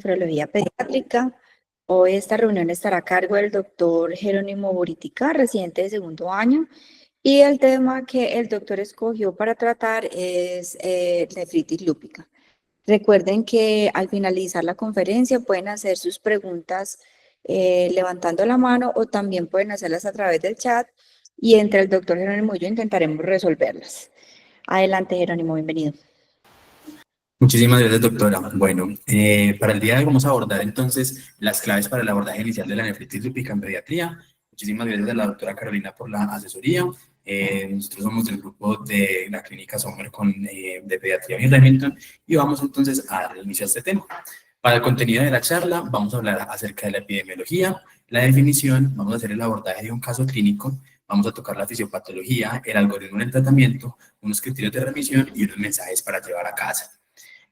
Nefrología pediátrica. Hoy esta reunión estará a cargo del doctor Jerónimo Buritica, residente de segundo año, y el tema que el doctor escogió para tratar es nefritis lúpica. Recuerden que al finalizar la conferencia pueden hacer sus preguntas levantando la mano o también pueden hacerlas a través del chat y entre el doctor Jerónimo y yo intentaremos resolverlas. Adelante, Jerónimo, bienvenido. Muchísimas gracias, doctora. Bueno, para el día de hoy vamos a abordar entonces las claves para el abordaje inicial de la nefritis lúpica en pediatría. Muchísimas gracias a la doctora Carolina por la asesoría. Nosotros somos del grupo de la clínica Sommer de pediatría en Remington y vamos entonces a dar inicio a este tema. Para el contenido de la charla vamos a hablar acerca de la epidemiología, la definición, vamos a hacer el abordaje de un caso clínico, vamos a tocar la fisiopatología, el algoritmo del tratamiento, unos criterios de remisión y unos mensajes para llevar a casa.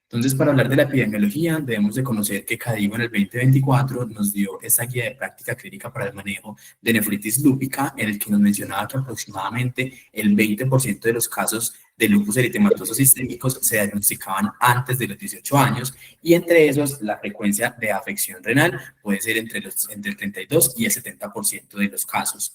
Entonces, para hablar de la epidemiología, debemos de conocer que CADIGO en el 2024 nos dio esta guía de práctica clínica para el manejo de nefritis lúpica, en el que nos mencionaba que aproximadamente el 20% de los casos de lupus eritematoso sistémicos se diagnosticaban antes de los 18 años, y entre esos la frecuencia de afección renal puede ser entre el 32 y el 70% de los casos.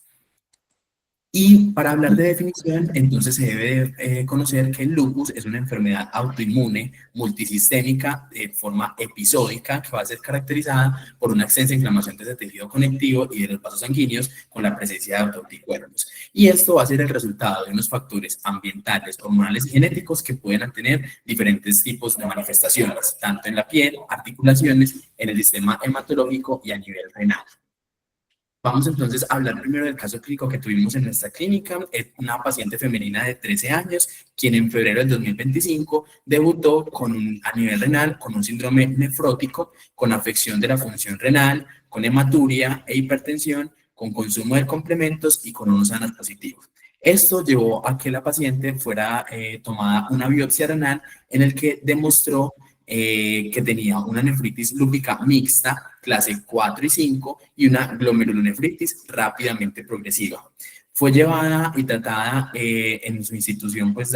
Y para hablar de definición, entonces se debe conocer que el lupus es una enfermedad autoinmune multisistémica de forma episódica que va a ser caracterizada por una extensa inflamación de ese tejido conectivo y de los vasos sanguíneos con la presencia de autoanticuerpos. Y esto va a ser el resultado de unos factores ambientales, hormonales y genéticos que pueden tener diferentes tipos de manifestaciones, tanto en la piel, articulaciones, en el sistema hematológico y a nivel renal. Vamos entonces a hablar primero del caso clínico que tuvimos en nuestra clínica. Es una paciente femenina de 13 años, quien en febrero del 2025 debutó a nivel renal con un síndrome nefrótico, con afección de la función renal, con hematuria e hipertensión, con consumo de complementos y con unos sanos positivos. Esto llevó a que la paciente fuera tomada una biopsia renal en el que demostró que tenía una nefritis lúpica mixta, clase 4 y 5, y una glomerulonefritis rápidamente progresiva. Fue llevada y tratada en su institución, pues,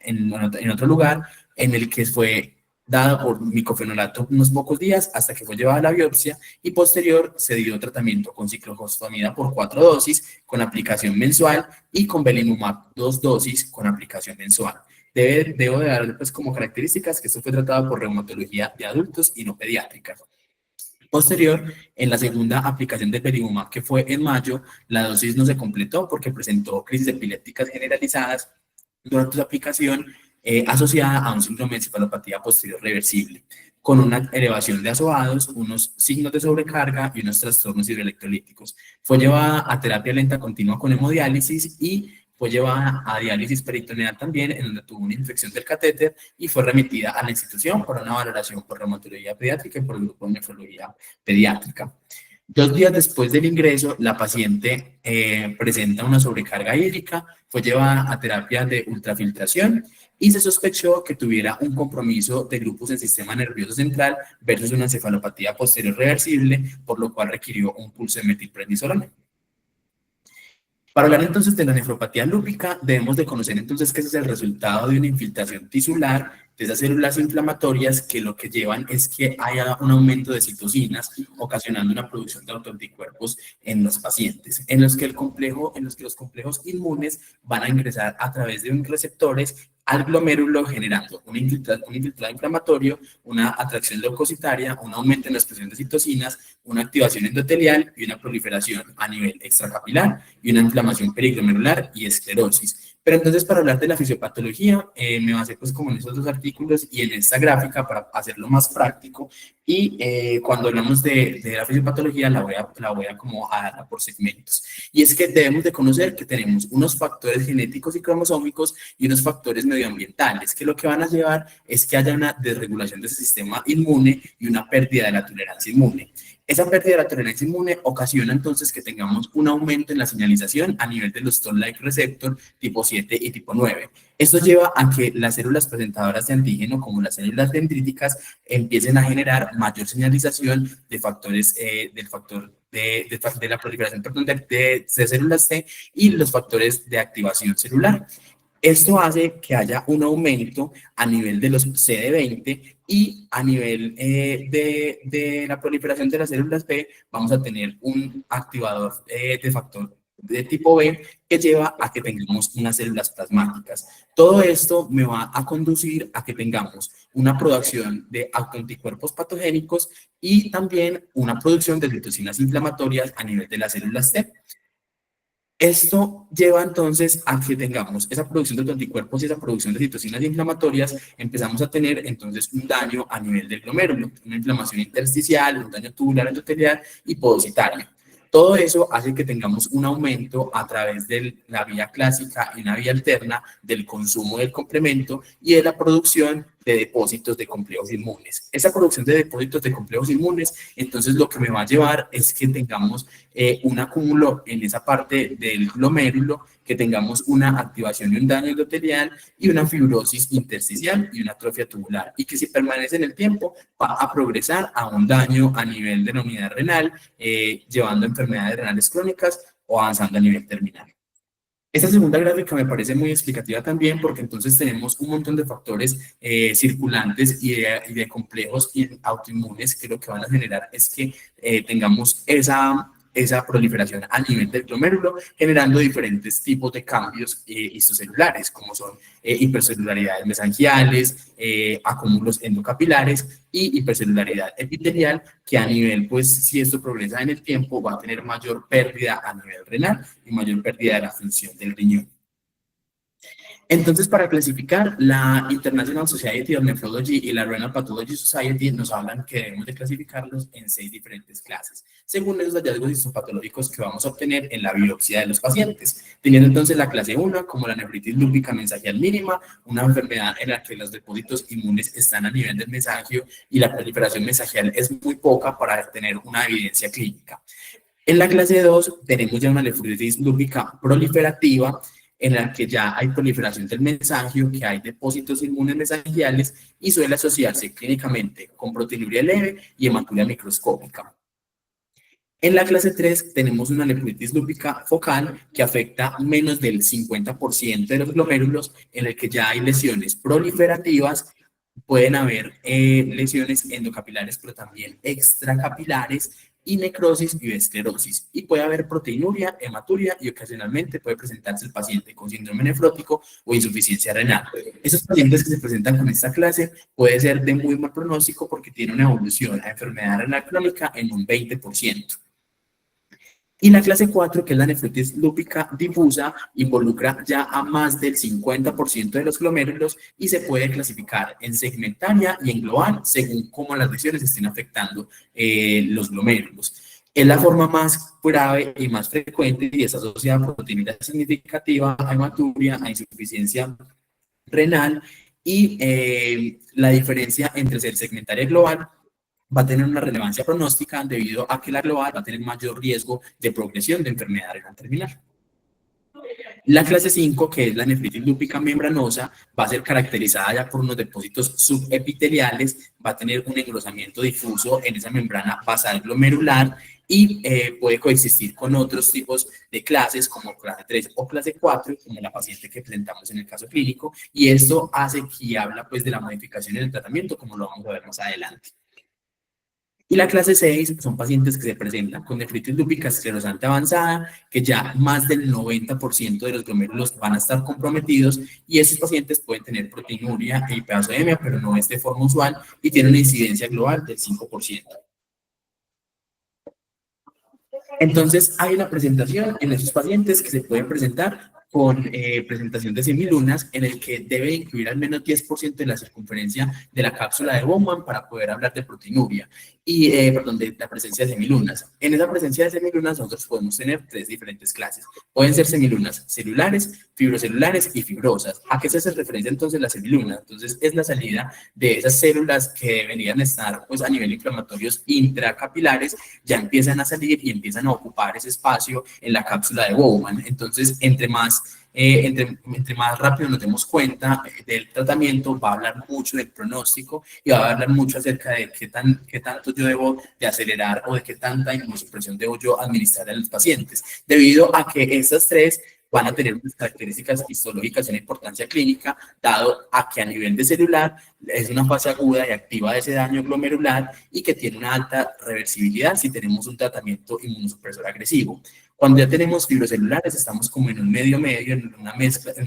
en otro lugar, en el que fue dada por micofenolato unos pocos días hasta que fue llevada a la biopsia, y posterior se dio tratamiento con ciclofosfamida por 4 dosis con aplicación mensual y con belimumab 2 dosis con aplicación mensual. Debo de dar pues, como características que esto fue tratado por reumatología de adultos y no pediátrica. Posterior, en la segunda aplicación de belimumab, que fue en mayo, la dosis no se completó porque presentó crisis epilépticas generalizadas durante su aplicación asociada a un síndrome de encefalopatía posterior reversible, con una elevación de azoados, unos signos de sobrecarga y unos trastornos hidroelectrolíticos. Fue llevada a terapia lenta continua con hemodiálisis y fue llevada a diálisis peritoneal también, en donde tuvo una infección del catéter y fue remitida a la institución para una valoración por reumatología pediátrica y por el grupo de nefrología pediátrica. 2 días después del ingreso, la paciente presenta una sobrecarga hídrica, fue llevada a terapia de ultrafiltración y se sospechó que tuviera un compromiso de lupus en sistema nervioso central versus una encefalopatía posterior reversible, por lo cual requirió un pulso de metilprednisolona. Para hablar entonces de la nefropatía lúpica, debemos de conocer entonces que ese es el resultado de una infiltración tisular de esas células inflamatorias que lo que llevan es que haya un aumento de citocinas, ocasionando una producción de autoanticuerpos en los pacientes, en los que los complejos inmunes van a ingresar a través de unos receptores al glomérulo, generando un infiltrado inflamatorio, una atracción leucocitaria, un aumento en la expresión de citocinas, una activación endotelial y una proliferación a nivel extracapilar y una inflamación periglomerular y esclerosis. Pero entonces, para hablar de la fisiopatología, me basé pues como en esos 2 artículos y en esta gráfica para hacerlo más práctico, y cuando hablamos de la fisiopatología la voy a como a dar por segmentos. Y es que debemos de conocer que tenemos unos factores genéticos y cromosómicos y unos factores medioambientales, que lo que van a llevar es que haya una desregulación de ese sistema inmune y una pérdida de la tolerancia inmune. Esa pérdida de la tolerancia inmune ocasiona entonces que tengamos un aumento en la señalización a nivel de los Toll-like receptor tipo 7 y tipo 9. Esto lleva a que las células presentadoras de antígeno, como las células dendríticas, empiecen a generar mayor señalización de factores, del factor de la proliferación, perdón, de células T y los factores de activación celular. Esto hace que haya un aumento a nivel de los CD20 y a nivel de la proliferación de las células B, vamos a tener un activador de factor de tipo B que lleva a que tengamos unas células plasmáticas. Todo esto me va a conducir a que tengamos una producción de autoanticuerpos patogénicos y también una producción de citocinas inflamatorias a nivel de las células T. Esto lleva entonces a que tengamos esa producción de anticuerpos y esa producción de citocinas inflamatorias, empezamos a tener entonces un daño a nivel del glomérulo, una inflamación intersticial, un daño tubular endotelial y podocitario. Todo eso hace que tengamos un aumento a través de la vía clásica y una vía alterna del consumo del complemento y de la producción de depósitos de complejos inmunes. Esa producción de depósitos de complejos inmunes, entonces lo que me va a llevar es que tengamos un acúmulo en esa parte del glomérulo, que tengamos una activación y un daño endotelial y una fibrosis intersticial y una atrofia tubular, y que si permanece en el tiempo va a progresar a un daño a nivel de la unidad renal, llevando a enfermedades renales crónicas o avanzando a nivel terminal. Esta segunda gráfica me parece muy explicativa también porque entonces tenemos un montón de factores circulantes y de complejos autoinmunes que lo que van a generar es que tengamos esa proliferación a nivel del glomérulo, generando diferentes tipos de cambios histocelulares, como son hipercelularidades mesangiales, acúmulos endocapilares y hipercelularidad epitelial, que a nivel, pues, si esto progresa en el tiempo, va a tener mayor pérdida a nivel renal y mayor pérdida de la función del riñón. Entonces, para clasificar, la International Society of Nephrology y la Renal Pathology Society nos hablan que debemos de clasificarlos en 6 diferentes clases, según esos hallazgos histopatológicos que vamos a obtener en la biopsia de los pacientes, teniendo entonces la clase 1 como la nefritis lúpica mesangial mínima, una enfermedad en la que los depósitos inmunes están a nivel del mesagio y la proliferación mesangial es muy poca para tener una evidencia clínica. En la clase 2 tenemos ya una nefritis lúpica proliferativa, en la que ya hay proliferación del mesangio, que hay depósitos inmunes mesangiales y suele asociarse clínicamente con proteinuria leve y hematuria microscópica. En la clase 3 tenemos una nefritis lúpica focal que afecta menos del 50% de los glomérulos, en el que ya hay lesiones proliferativas, pueden haber lesiones endocapilares, pero también extracapilares, y necrosis y esclerosis. Y puede haber proteinuria, hematuria y ocasionalmente puede presentarse el paciente con síndrome nefrótico o insuficiencia renal. Esos pacientes que se presentan con esta clase puede ser de muy mal pronóstico porque tiene una evolución a enfermedad renal crónica en un 20%. Y la clase 4, que es la nefritis lúpica difusa, involucra ya a más del 50% de los glomérulos y se puede clasificar en segmentaria y en global según cómo las lesiones estén afectando los glomérulos. Es la forma más grave y más frecuente y es asociada a proteinuria significativa, a hematuria, a insuficiencia renal y la diferencia entre ser segmentaria y global va a tener una relevancia pronóstica debido a que la global va a tener mayor riesgo de progresión de enfermedad renal terminal. La clase 5, que es la nefritis lúpica membranosa, va a ser caracterizada ya por unos depósitos subepiteliales, va a tener un engrosamiento difuso en esa membrana basal glomerular y puede coexistir con otros tipos de clases como clase 3 o clase 4, como la paciente que presentamos en el caso clínico, y esto hace que habla pues de la modificación en el tratamiento, como lo vamos a ver más adelante. Y la clase 6 son pacientes que se presentan con nefritis lúpica esclerosante avanzada, que ya más del 90% de los glomérulos van a estar comprometidos y esos pacientes pueden tener proteinuria e hiperosmia, pero no es de forma usual y tienen una incidencia global del 5%. Entonces, hay una presentación en esos pacientes que se pueden presentar con presentación de semilunas, en el que debe incluir al menos 10% de la circunferencia de la cápsula de Bowman para poder hablar de proteinuria y, perdón, de la presencia de semilunas. En esa presencia de semilunas nosotros podemos tener 3 diferentes clases. Pueden ser semilunas celulares, fibrocelulares y fibrosas. ¿A qué se hace referencia entonces la semiluna? Entonces es la salida de esas células que deberían estar pues a nivel inflamatorios intracapilares, ya empiezan a salir y empiezan a ocupar ese espacio en la cápsula de Bowman. Entonces, entre más rápido nos demos cuenta del tratamiento, va a hablar mucho del pronóstico y va a hablar mucho acerca de qué tanto yo debo de acelerar o de qué tanta inmunosupresión debo yo administrar a los pacientes, debido a que estas 3 van a tener unas características histológicas y una importancia clínica, dado a que a nivel de celular es una fase aguda y activa de ese daño glomerular y que tiene una alta reversibilidad si tenemos un tratamiento inmunosupresor agresivo. Cuando ya tenemos fibrocelulares, estamos como en un medio, en una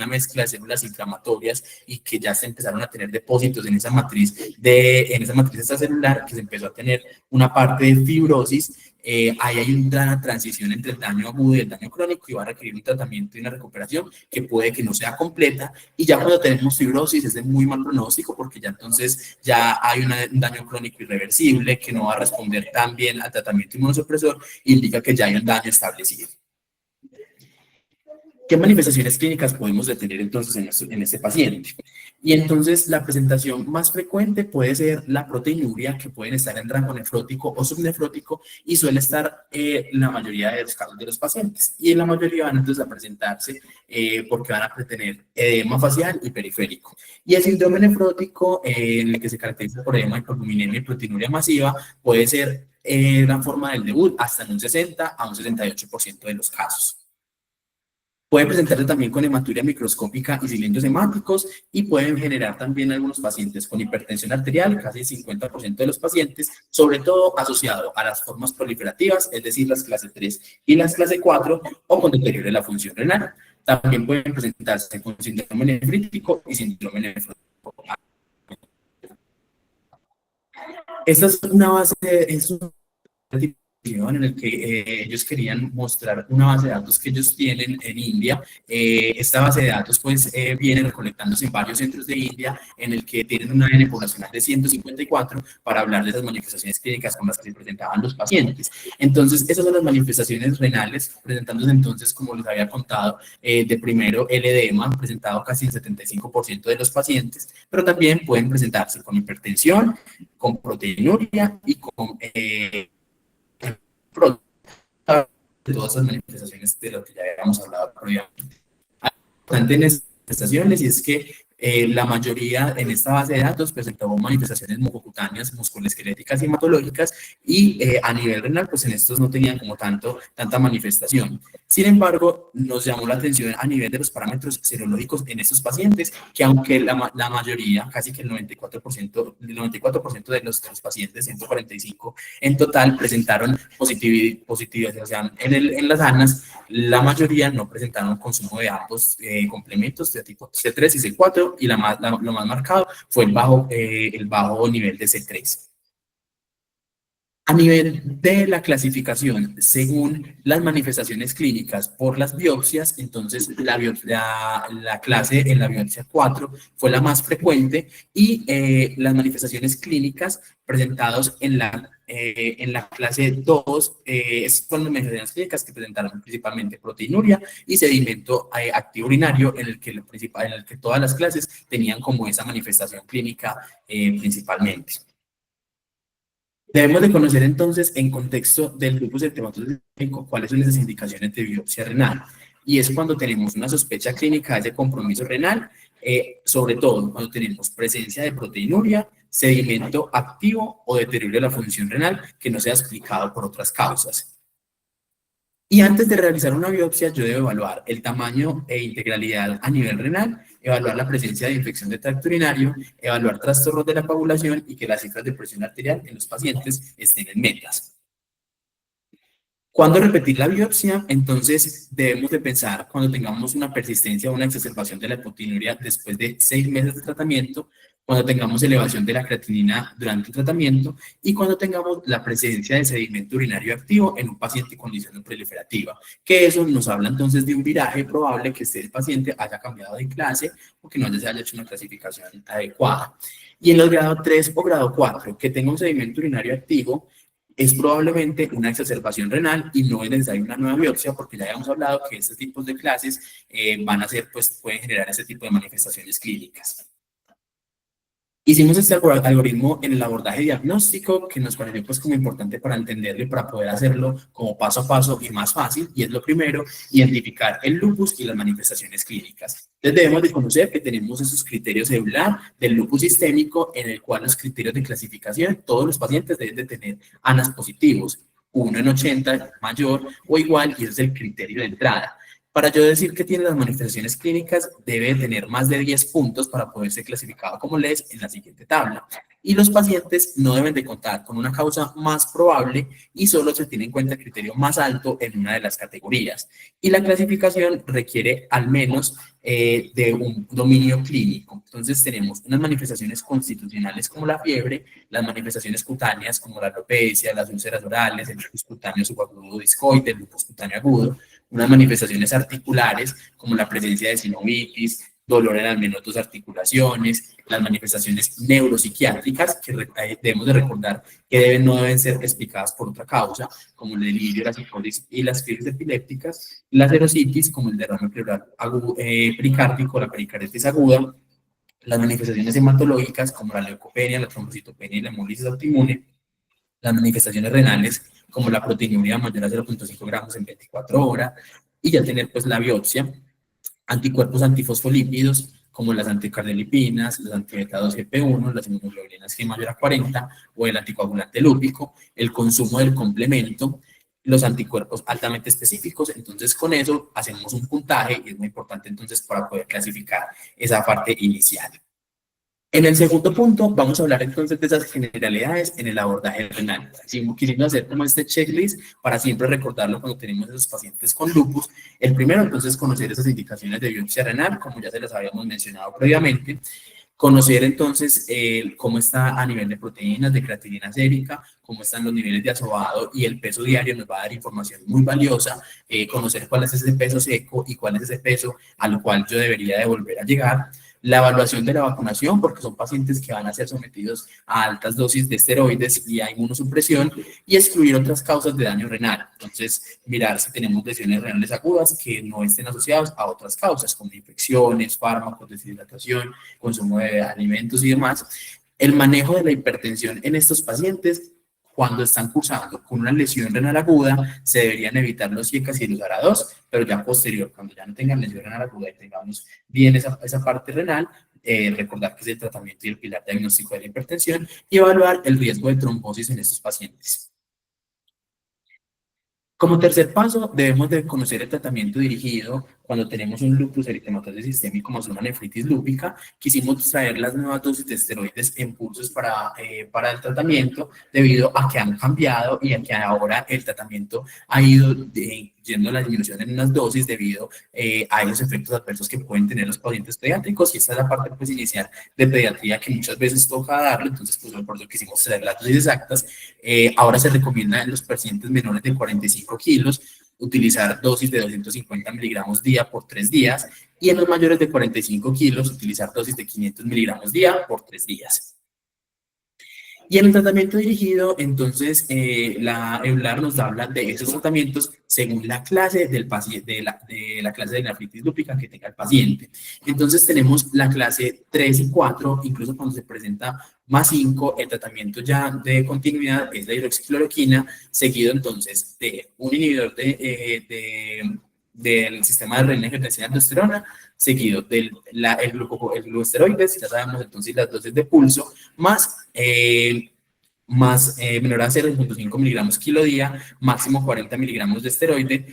mezcla de células inflamatorias y que ya se empezaron a tener depósitos en esa matriz extracelular, que se empezó a tener una parte de fibrosis. Ahí hay una transición entre el daño agudo y el daño crónico y va a requerir un tratamiento y una recuperación que puede que no sea completa. Y ya cuando tenemos fibrosis es de muy mal pronóstico porque ya entonces ya hay un daño crónico irreversible que no va a responder tan bien al tratamiento inmunosupresor, indica que ya hay un daño establecido. ¿Qué manifestaciones clínicas podemos detener entonces en este paciente? Y entonces la presentación más frecuente puede ser la proteinuria, que pueden estar en rango nefrótico o subnefrótico y suele estar en la mayoría de los casos de los pacientes. Y en la mayoría van entonces a presentarse porque van a tener edema facial y periférico. Y el síndrome nefrótico, en el que se caracteriza por edema, hiperluminemia y proteinuria masiva, puede ser la forma del debut hasta en un 60 a un 68% de los casos. Pueden presentarse también con hematuria microscópica y cilindros hemáticos y pueden generar también algunos pacientes con hipertensión arterial, casi el 50% de los pacientes, sobre todo asociado a las formas proliferativas, es decir, las clase 3 y las clase 4, o con deterioro de la función renal. También pueden presentarse con síndrome nefrítico y síndrome nefrótico. Esta es una base, es un en el que ellos querían mostrar una base de datos que ellos tienen en India. Esta base de datos pues viene recolectándose en varios centros de India en el que tienen una N poblacional de 154 para hablar de esas manifestaciones clínicas con las que se presentaban los pacientes. Entonces, esas son las manifestaciones renales, presentándose entonces, como les había contado, de primero el edema, presentado casi el 75% de los pacientes, pero también pueden presentarse con hipertensión, con proteinuria y con de todas esas manifestaciones de lo que ya habíamos hablado previamente. Importante en estas manifestaciones y es que la mayoría en esta base de datos presentó manifestaciones mucocutáneas, musculoesqueléticas y hematológicas y a nivel renal, pues en estos no tenían como tanta manifestación. Sin embargo, nos llamó la atención a nivel de los parámetros serológicos en estos pacientes, que aunque la mayoría, casi que el 94% de los pacientes, 145 en total, presentaron positividad, o sea, en las ANAS, la mayoría no presentaron consumo de ambos complementos de tipo C3 y C4, y lo más marcado fue el bajo nivel de C3. A nivel de la clasificación, según las manifestaciones clínicas por las biopsias, entonces la clase en la biopsia 4 fue la más frecuente y las manifestaciones clínicas presentadas en la clase 2 son las manifestaciones clínicas que presentaron principalmente proteinuria y sedimento activo urinario, en el que todas las clases tenían como esa manifestación clínica principalmente. Debemos de conocer entonces, en contexto del lupus eritematoso sistémico, cuáles son esas indicaciones de biopsia renal. Y es cuando tenemos una sospecha clínica de ese compromiso renal, sobre todo cuando tenemos presencia de proteinuria, sedimento activo o deterioro de la función renal que no sea explicado por otras causas. Y antes de realizar una biopsia, yo debo evaluar el tamaño e integralidad a nivel renal, evaluar la presencia de infección de tracto urinario, evaluar trastornos de la coagulación y que las cifras de presión arterial en los pacientes estén en metas. ¿Cuándo repetir la biopsia? Entonces, debemos de pensar cuando tengamos una persistencia o una exacerbación de la proteinuria después de 6 meses de tratamiento, cuando tengamos elevación de la creatinina durante el tratamiento y cuando tengamos la presencia de sedimento urinario activo en un paciente con condición proliferativa, que eso nos habla entonces de un viraje probable que el paciente haya cambiado de clase o que no se haya hecho una clasificación adecuada. Y en los grado 3 o grado 4, que tenga un sedimento urinario activo, es probablemente una exacerbación renal y no es necesaria una nueva biopsia porque ya habíamos hablado que estos tipos de clases pueden generar ese tipo de manifestaciones clínicas. Hicimos este algoritmo en el abordaje diagnóstico que nos pareció pues como importante para entenderlo y para poder hacerlo como paso a paso y más fácil, y es lo primero, identificar el lupus y las manifestaciones clínicas. Entonces debemos de conocer que tenemos esos criterios EULAR del lupus sistémico, en el cual los criterios de clasificación, todos los pacientes deben de tener ANAS positivos, 1 en 80 mayor o igual, y ese es el criterio de entrada. Para yo decir que tiene las manifestaciones clínicas, debe tener más de 10 puntos para poder ser clasificado como LES en la siguiente tabla. Y los pacientes no deben de contar con una causa más probable y solo se tiene en cuenta el criterio más alto en una de las categorías. Y la clasificación requiere al menos de un dominio clínico. Entonces tenemos unas manifestaciones constitucionales como la fiebre, las manifestaciones cutáneas como la alopecia, las úlceras orales, el lupus cutáneo subagudo discoide, el lupus cutáneo agudo, unas manifestaciones articulares como la presencia de sinovitis, dolor en al menos dos articulaciones, las manifestaciones neuropsiquiátricas que debemos de recordar que no deben ser explicadas por otra causa, como el delirio, la psicosis y las crisis epilépticas, la serositis como el derrame pleural pericárdico, la pericarditis aguda, las manifestaciones hematológicas como la leucopenia, la trombocitopenia y la hemólisis autoinmune, las manifestaciones renales como la proteinuria mayor a 0.5 gramos en 24 horas y ya tener pues la biopsia, anticuerpos antifosfolípidos como las anticardiolipinas, los anti-beta-2-GP1, las inmunoglobulinas G mayor a 40 o el anticoagulante lúpico, el consumo del complemento, los anticuerpos altamente específicos. Entonces con eso hacemos un puntaje y es muy importante entonces para poder clasificar esa parte inicial. En el segundo punto, vamos a hablar entonces de esas generalidades en el abordaje renal. Si quisimos hacer como este checklist para siempre recordarlo cuando tenemos esos pacientes con lupus. El primero, entonces, conocer esas indicaciones de biopsia renal, como ya se las habíamos mencionado previamente. Conocer entonces cómo está a nivel de proteínas, de creatinina sérica, cómo están los niveles de asobado y el peso diario nos va a dar información muy valiosa. Conocer cuál es ese peso seco y cuál es ese peso al cual yo debería de volver a llegar. La evaluación de la vacunación, porque son pacientes que van a ser sometidos a altas dosis de esteroides y a inmunosupresión, y excluir otras causas de daño renal. Entonces, mirar si tenemos lesiones renales agudas que no estén asociadas a otras causas, como infecciones, fármacos, deshidratación, consumo de alimentos y demás. El manejo de la hipertensión en estos pacientes, cuando están cursando con una lesión renal aguda, se deberían evitar los IECAS y los ARA2, pero ya posterior, cuando ya no tengan lesión renal aguda y tengamos bien esa parte renal, recordar que es el tratamiento y el pilar diagnóstico de la hipertensión y evaluar el riesgo de trombosis en estos pacientes. Como tercer paso, debemos de conocer el tratamiento dirigido cuando tenemos un lupus eritematoso sistémico como una nefritis lúpica. Quisimos traer las nuevas dosis de esteroides en pulsos para el tratamiento debido a que han cambiado y a que ahora el tratamiento ha ido yendo a la disminución en unas dosis debido a esos efectos adversos que pueden tener los pacientes pediátricos, y esta es la parte pues inicial de pediatría que muchas veces toca darlo. Entonces pues por eso quisimos traer las dosis exactas. Ahora se recomienda en los pacientes menores de 45 kilos utilizar dosis de 250 miligramos día por 3 días, y en los mayores de 45 kilos utilizar dosis de 500 miligramos día por 3 días. Y en el tratamiento dirigido, entonces, la EULAR nos habla de esos tratamientos según la clase del paciente, de la clase de nefritis lúpica que tenga el paciente. Entonces, tenemos la clase 3 y 4, incluso cuando se presenta más 5, el tratamiento ya de continuidad es la hidroxicloroquina, seguido entonces de un inhibidor del sistema de renin-angiotensina aldosterona, seguido del el glucosteroides, ya sabemos entonces las dosis de pulso, más menor a 0.5 miligramos kilo día, máximo 40 miligramos de esteroide,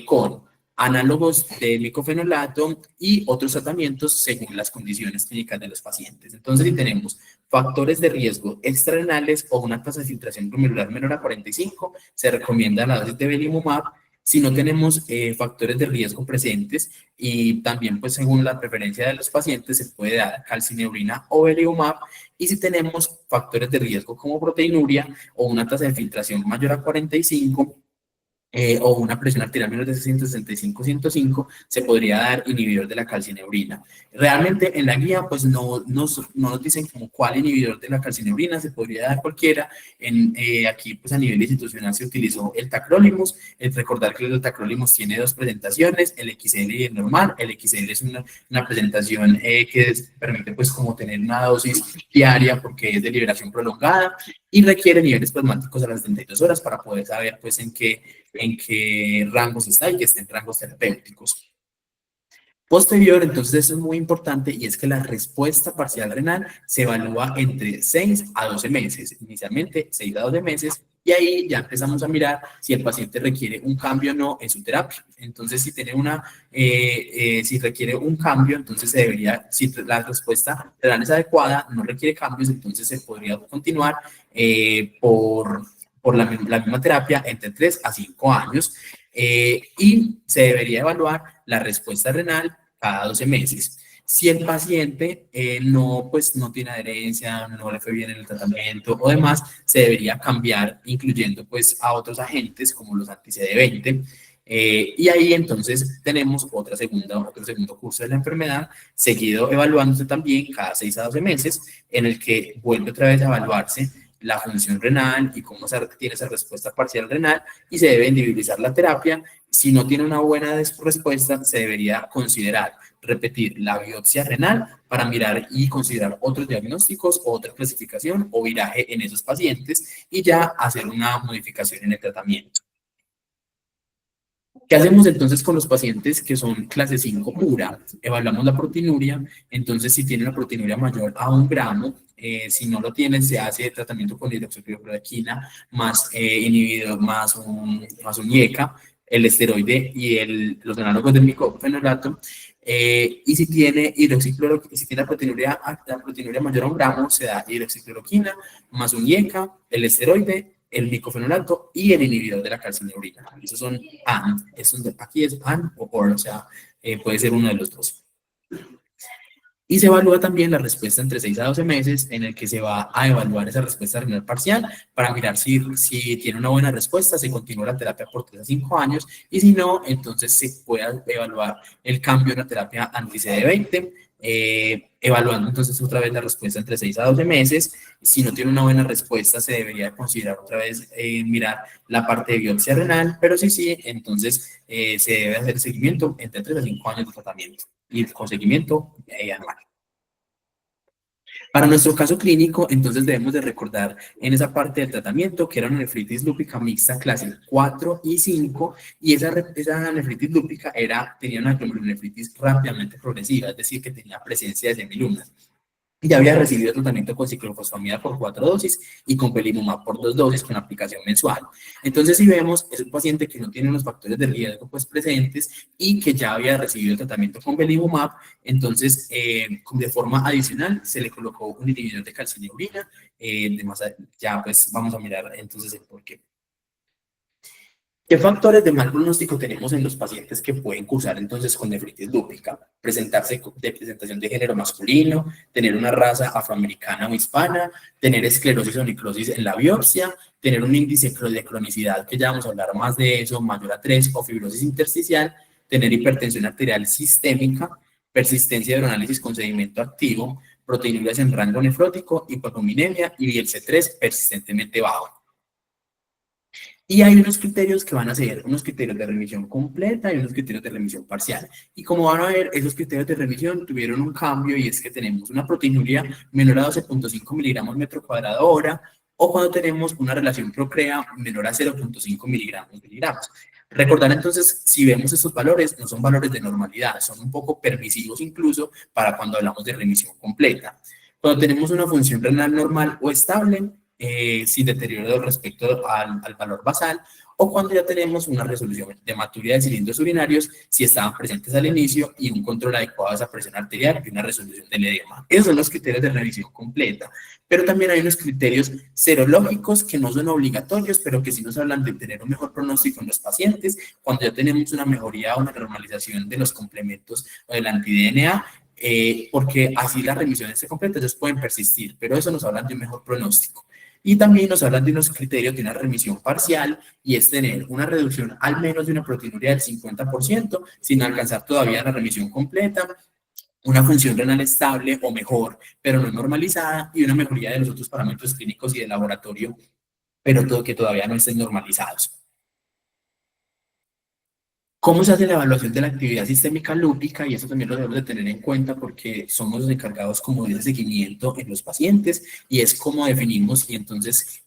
con análogos de micofenolato y otros tratamientos según las condiciones clínicas de los pacientes. Entonces, si tenemos factores de riesgo extrarenales o una tasa de filtración glomerular menor a 45, se recomienda la dosis de belimumab. Si no tenemos factores de riesgo presentes, y también pues según la preferencia de los pacientes se puede dar calcineurina o belimumab. Y si tenemos factores de riesgo como proteinuria o una tasa de filtración mayor a 45, o una presión arterial menor de 165-105, se podría dar inhibidor de la calcineurina. Realmente en la guía pues no nos dicen como cuál inhibidor de la calcineurina, se podría dar cualquiera. Aquí pues a nivel institucional se utilizó el tacrolimus. Recordar que el tacrolimus tiene dos presentaciones, el XL y el normal. El XL es una presentación que permite pues como tener una dosis diaria porque es de liberación prolongada y requiere niveles plasmáticos a las 72 horas para poder saber pues en qué rangos está y que esté en rangos terapéuticos. Posterior, entonces eso es muy importante, y es que la respuesta parcial renal se evalúa entre 6 a 12 meses, inicialmente 6 a 12 meses, Y ahí ya empezamos a mirar si el paciente requiere un cambio o no en su terapia. Entonces, si tiene si requiere un cambio, entonces se debería, si la respuesta renal es adecuada, no requiere cambios, entonces se podría continuar por la misma terapia entre 3 a 5 años. Y se debería evaluar la respuesta renal cada 12 meses. Si el paciente pues, no tiene adherencia, no le fue bien en el tratamiento o demás, se debería cambiar, incluyendo pues, a otros agentes como los anti-CD20. Y ahí entonces tenemos otro segundo curso de la enfermedad, seguido evaluándose también cada 6 a 12 meses, en el que vuelve otra vez a evaluarse la función renal y cómo tiene esa respuesta parcial renal, y se debe individualizar la terapia. Si no tiene una buena respuesta, se debería considerar repetir la biopsia renal para mirar y considerar otros diagnósticos, otra clasificación o viraje en esos pacientes, y ya hacer una modificación en el tratamiento. ¿Qué hacemos entonces con los pacientes que son clase 5 pura? Evaluamos la proteinuria. Entonces, si tiene una proteinuria mayor a 1 gramo, si no lo tienen, se hace tratamiento con hidroxicloroquina más inhibidor, más un IECA, el esteroide y los análogos del micofenolato. Y si tiene si tiene la proteinuria mayor a 1 gramo, se da hidroxicloroquina más un IECA, el esteroide, el micofenolato y el inhibidor de la calcineurina. Esos son AND. Aquí es AND o OR, o sea, puede ser uno de los dos. Y se evalúa también la respuesta entre 6 a 12 meses, en el que se va a evaluar esa respuesta renal parcial para mirar si tiene una buena respuesta, se continúa la terapia por 3 a 5 años, y si no, entonces se puede evaluar el cambio en la terapia anti-CD20, evaluando entonces otra vez la respuesta entre 6 a 12 meses. Si no tiene una buena respuesta, se debería considerar otra vez mirar la parte de biopsia renal, pero sí, entonces se debe hacer seguimiento entre 3 a 5 años de tratamiento y con seguimiento anual. Para nuestro caso clínico, entonces debemos de recordar en esa parte del tratamiento que era una nefritis lúpica mixta clase 4 y 5, y esa nefritis lúpica tenía una glomerulonefritis rápidamente progresiva, es decir, que tenía presencia de semilunas. Ya había recibido tratamiento con ciclofosfamida por 4 dosis y con belimumab por 2 dosis con aplicación mensual. Entonces, si vemos, es un paciente que no tiene los factores de riesgo pues, presentes y que ya había recibido el tratamiento con belimumab. Entonces, de forma adicional, se le colocó un inhibidor de calcineurina. Ya pues vamos a mirar entonces el por qué. ¿Qué factores de mal pronóstico tenemos en los pacientes que pueden cursar entonces con nefritis lúpica? Presentación de género masculino, tener una raza afroamericana o hispana, tener esclerosis o necrosis en la biopsia, tener un índice de cronicidad, que ya vamos a hablar más de eso, mayor a 3, o fibrosis intersticial, tener hipertensión arterial sistémica, persistencia de uroanálisis con sedimento activo, proteinurias en rango nefrótico, hipoalbuminemia y el C3 persistentemente bajo. Y hay unos criterios que van a ser unos criterios de remisión completa y unos criterios de remisión parcial. Y como van a ver, esos criterios de remisión tuvieron un cambio, y es que tenemos una proteinuria menor a 12.5 miligramos metro cuadrado hora, o cuando tenemos una relación procrea menor a 0.5 miligramos. Recordar entonces, si vemos estos valores, no son valores de normalidad, son un poco permisivos incluso para cuando hablamos de remisión completa. Cuando tenemos una función renal normal o estable, sin deterioro respecto al valor basal, o cuando ya tenemos una resolución de hematuria de cilindros urinarios si estaban presentes al inicio, y un control adecuado de esa presión arterial y una resolución del edema. Esos son los criterios de revisión completa. Pero también hay unos criterios serológicos que no son obligatorios, pero que sí nos hablan de tener un mejor pronóstico en los pacientes cuando ya tenemos una mejoría o una normalización de los complementos o del anti-DNA, porque así las remisiones completas pueden persistir, pero eso nos habla de un mejor pronóstico. Y también nos hablan de unos criterios de una remisión parcial, y es tener una reducción al menos de una proteinuria del 50%, sin alcanzar todavía la remisión completa, una función renal estable o mejor, pero no normalizada, y una mejoría de los otros parámetros clínicos y de laboratorio, pero que todavía no estén normalizados. ¿Cómo se hace la evaluación de la actividad sistémica lúpica? Y eso también lo debemos de tener en cuenta porque somos los encargados como de ese seguimiento en los pacientes y es como definimos y entonces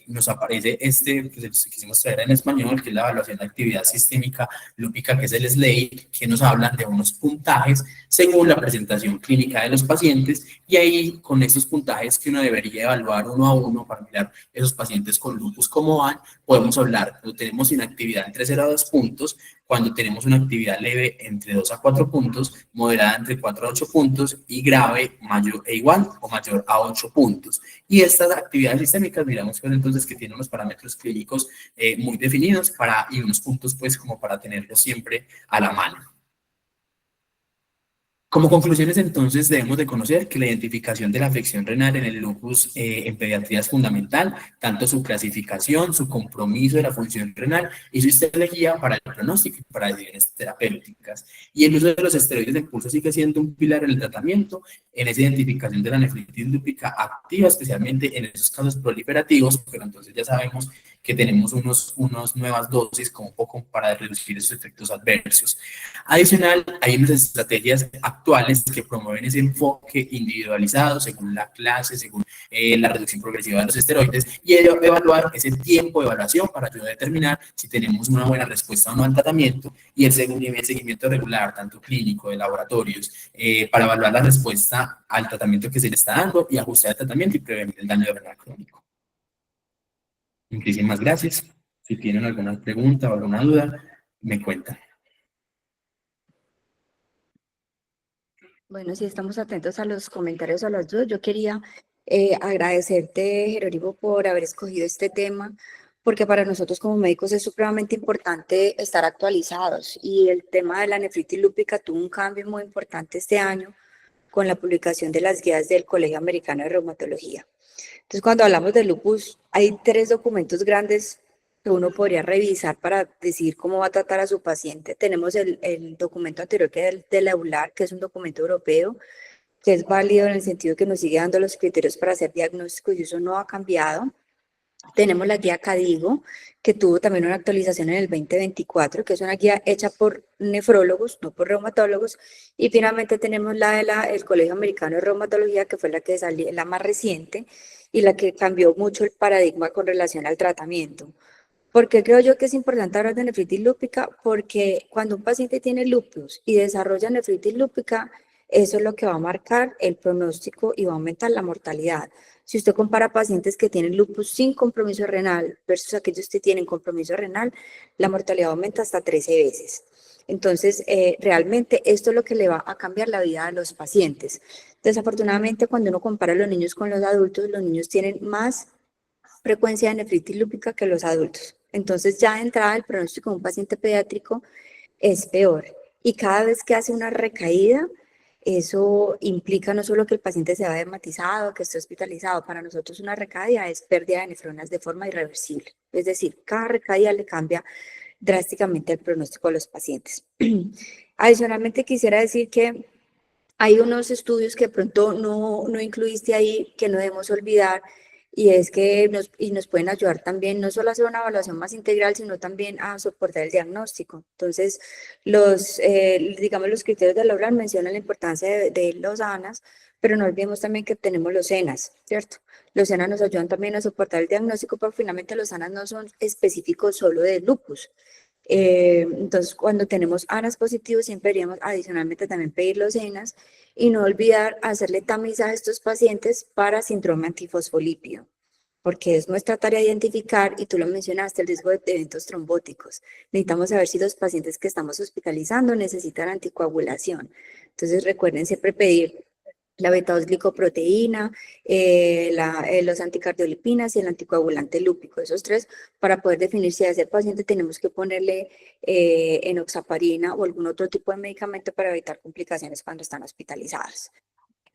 nos aparece pues, quisimos traer en español, que es la evaluación de actividad sistémica lúpica, que es el SLATE, que nos hablan de unos puntajes según la presentación clínica de los pacientes y ahí con esos puntajes que uno debería evaluar uno a uno para mirar esos pacientes con lupus cómo van, podemos hablar, cuando tenemos inactividad entre 0 a 2 puntos, cuando tenemos una actividad leve entre 2 a 4 puntos, moderada entre 4 a 8 puntos y grave mayor e igual o mayor a 8 puntos. Y estas actividades sistémicas, miramos pues entonces que tienen unos parámetros clínicos muy definidos y unos puntos pues como para tenerlos siempre a la mano. Como conclusiones, entonces, debemos de conocer que la identificación de la afección renal en el lupus en pediatría es fundamental, tanto su clasificación, su compromiso de la función renal y su estrategia para el pronóstico y para decisiones terapéuticas. Y el uso de los esteroides de impulso sigue siendo un pilar en el tratamiento, en esa identificación de la nefritis lúpica activa, especialmente en esos casos proliferativos, pero entonces ya sabemos que tenemos unos nuevas dosis como un poco para reducir esos efectos adversos. Adicional, hay unas estrategias actuales que promueven ese enfoque individualizado según la clase, según la reducción progresiva de los esteroides y evaluar ese tiempo de evaluación para ayudar a determinar si tenemos una buena respuesta o no al tratamiento y el seguimiento regular, tanto clínico, de laboratorios, para evaluar la respuesta al tratamiento que se le está dando y ajustar el tratamiento y prevenir el daño renal crónico. Muchísimas gracias. Si tienen alguna pregunta o alguna duda, me cuentan. Bueno, si estamos atentos a los comentarios o a las dudas, yo quería agradecerte, Jerónimo, por haber escogido este tema, porque para nosotros como médicos es supremamente importante estar actualizados y el tema de la nefritis lúpica tuvo un cambio muy importante este año con la publicación de las guías del Colegio Americano de Reumatología. Entonces, cuando hablamos de lupus, hay 3 documentos grandes que uno podría revisar para decir cómo va a tratar a su paciente. Tenemos el documento anterior, que es el de la EULAR, que es un documento europeo, que es válido en el sentido que nos sigue dando los criterios para hacer diagnósticos y eso no ha cambiado. Tenemos la guía CADIGO, que tuvo también una actualización en el 2024, que es una guía hecha por nefrólogos, no por reumatólogos. Y finalmente tenemos la del Colegio Americano de Reumatología, que fue la que salió, la más reciente y la que cambió mucho el paradigma con relación al tratamiento. ¿Por qué creo yo que es importante hablar de nefritis lúpica? Porque cuando un paciente tiene lupus y desarrolla nefritis lúpica, eso es lo que va a marcar el pronóstico y va a aumentar la mortalidad. Si usted compara pacientes que tienen lupus sin compromiso renal versus aquellos que tienen compromiso renal, la mortalidad aumenta hasta 13 veces. Entonces, realmente esto es lo que le va a cambiar la vida a los pacientes. Desafortunadamente, cuando uno compara a los niños con los adultos, los niños tienen más frecuencia de nefritis lúpica que los adultos. Entonces, ya de entrada, el pronóstico de un paciente pediátrico es peor. Y cada vez que hace una recaída, eso implica no solo que el paciente se va dermatizado, que esté hospitalizado, para nosotros una recaída es pérdida de nefronas de forma irreversible. Es decir, cada recaída le cambia drásticamente el pronóstico a los pacientes. Adicionalmente, quisiera decir que hay unos estudios que de pronto no incluiste ahí, que no debemos olvidar, y es que nos pueden ayudar también, no solo a hacer una evaluación más integral, sino también a soportar el diagnóstico. Entonces, digamos, los criterios de Lowland mencionan la importancia de los ANAS, pero no olvidemos también que tenemos los ENAS, ¿cierto? Los ENAS nos ayudan también a soportar el diagnóstico, pero finalmente los ANAS no son específicos solo de lupus. Entonces, cuando tenemos ANAS positivos, siempre deberíamos adicionalmente también pedir los ENAS y no olvidar hacerle tamizaje a estos pacientes para síndrome antifosfolípido, porque es nuestra tarea identificar, y tú lo mencionaste, el riesgo de eventos trombóticos. Necesitamos saber si los pacientes que estamos hospitalizando necesitan anticoagulación. Entonces, recuerden siempre pedir la beta-2-glicoproteína, los anticardiolipinas y el anticoagulante lúpico, esos 3, para poder definir si a ese paciente tenemos que ponerle enoxaparina o algún otro tipo de medicamento para evitar complicaciones cuando están hospitalizados.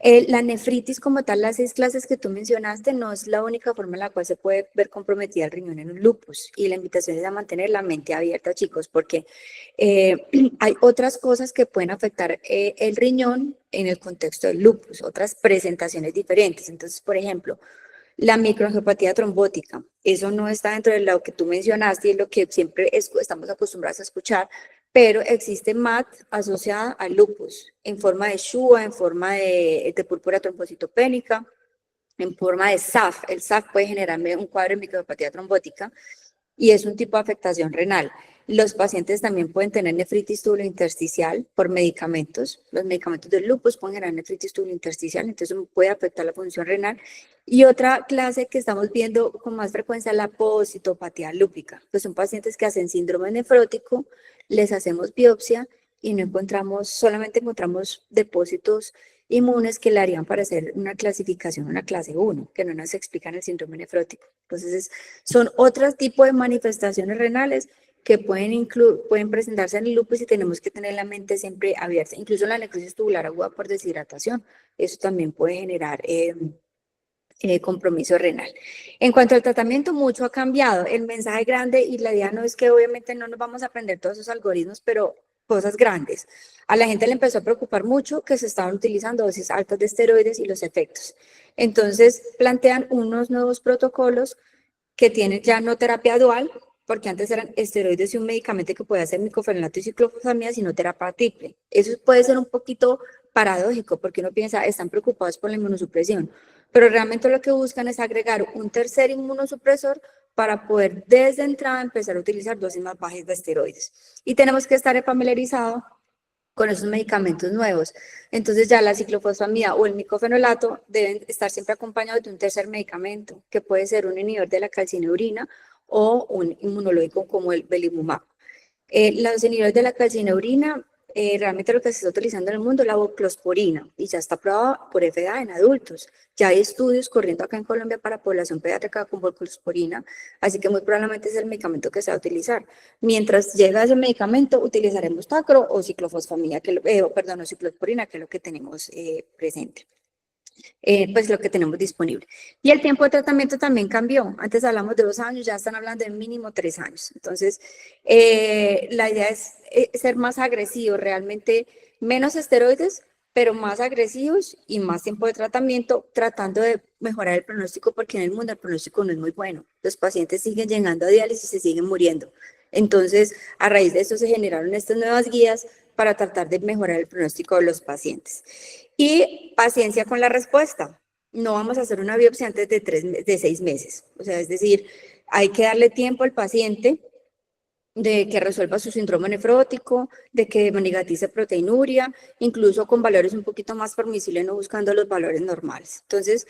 La nefritis como tal, las 6 clases que tú mencionaste, no es la única forma en la cual se puede ver comprometida el riñón en un lupus. Y la invitación es a mantener la mente abierta, chicos, porque hay otras cosas que pueden afectar el riñón en el contexto del lupus, otras presentaciones diferentes. Entonces, por ejemplo, la microangiopatía trombótica, eso no está dentro de lo que tú mencionaste y es lo que siempre estamos acostumbrados a escuchar, pero existe MAT asociada al lupus, en forma de SHUA, en forma de púrpura trombocitopénica, en forma de SAF. El SAF puede generarme un cuadro de micropatía trombótica y es un tipo de afectación renal. Los pacientes también pueden tener nefritis tubulointersticial por medicamentos. Los medicamentos del lupus pueden generar nefritis tubulointersticial, entonces puede afectar la función renal. Y otra clase que estamos viendo con más frecuencia es la positopatía lúpica. Pues son pacientes que hacen síndrome nefrótico, les hacemos biopsia y no encontramos, solamente encontramos depósitos inmunes que le harían para hacer una clasificación, una clase 1, que no nos explican el síndrome nefrótico. Entonces, son otros tipos de manifestaciones renales que pueden presentarse en el lupus y tenemos que tener la mente siempre abierta. Incluso la necrosis tubular aguda por deshidratación, eso también puede generar compromiso renal. En cuanto al tratamiento, mucho ha cambiado. El mensaje grande y la idea no es que obviamente no nos vamos a aprender todos esos algoritmos, pero cosas grandes. A la gente le empezó a preocupar mucho que se estaban utilizando dosis altas de esteroides y los efectos. Entonces, plantean unos nuevos protocolos que tienen ya no terapia dual, porque antes eran esteroides y un medicamento que puede hacer micofenidato y ciclofosfamida, sino terapia triple. Eso puede ser un poquito paradójico, porque uno piensa, están preocupados por la inmunosupresión, pero realmente lo que buscan es agregar un tercer inmunosupresor para poder desde entrada empezar a utilizar dosis más bajas de esteroides. Y tenemos que estar familiarizados con esos medicamentos nuevos. Entonces ya la ciclofosfamida o el micofenolato deben estar siempre acompañados de un tercer medicamento, que puede ser un inhibidor de la calcineurina o un inmunológico como el belimumab. Los inhibidores de la calcineurina, realmente lo que se está utilizando en el mundo es la voclosporina y ya está aprobada por FDA en adultos. Ya hay estudios corriendo acá en Colombia para población pediátrica con voclosporina, así que muy probablemente es el medicamento que se va a utilizar. Mientras llega ese medicamento, utilizaremos tacro o ciclofosfamida, o ciclosporina, que es lo que tenemos presente. Pues lo que tenemos disponible. Y el tiempo de tratamiento también cambió. Antes hablamos de 2 años, ya están hablando de mínimo 3 años. Entonces, la idea es ser más agresivos, realmente menos esteroides, pero más agresivos y más tiempo de tratamiento, tratando de mejorar el pronóstico, porque en el mundo el pronóstico no es muy bueno. Los pacientes siguen llegando a diálisis y se siguen muriendo. Entonces, a raíz de eso se generaron estas nuevas guías para tratar de mejorar el pronóstico de los pacientes. Y paciencia con la respuesta. No vamos a hacer una biopsia antes de 6 meses. O sea, es decir, hay que darle tiempo al paciente de que resuelva su síndrome nefrótico, de que negatice proteinuria, incluso con valores un poquito más permisibles, no buscando los valores normales. Entonces,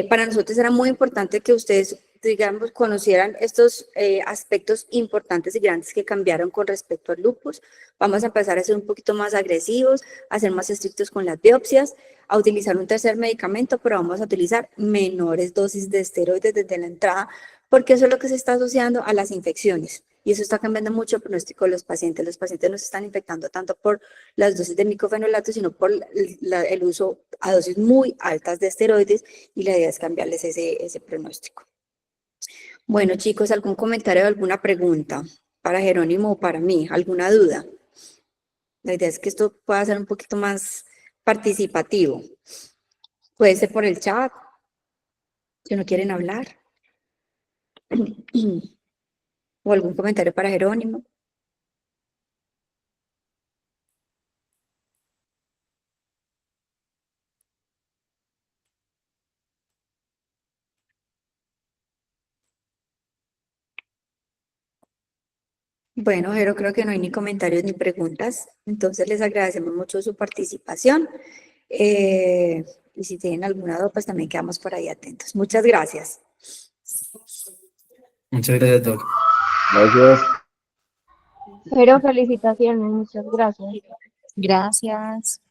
para nosotros era muy importante que ustedes, digamos, conocieran estos aspectos importantes y grandes que cambiaron con respecto al lupus. Vamos a empezar a ser un poquito más agresivos, a ser más estrictos con las biopsias, a utilizar un tercer medicamento, pero vamos a utilizar menores dosis de esteroides desde la entrada, porque eso es lo que se está asociando a las infecciones. Y eso está cambiando mucho el pronóstico de los pacientes. Los pacientes no se están infectando tanto por las dosis de micofenolato, sino por el uso a dosis muy altas de esteroides, y la idea es cambiarles ese pronóstico. Bueno, chicos, ¿algún comentario o alguna pregunta para Jerónimo o para mí? ¿Alguna duda? La idea es que esto pueda ser un poquito más participativo. Puede ser por el chat, si no quieren hablar. ¿O algún comentario para Jerónimo? Bueno, Jero, creo que no hay ni comentarios ni preguntas. Entonces les agradecemos mucho su participación. Y si tienen alguna duda, pues también quedamos por ahí atentos. Muchas gracias. Muchas gracias, Doc. Gracias. Pero felicitaciones, muchas gracias. Gracias.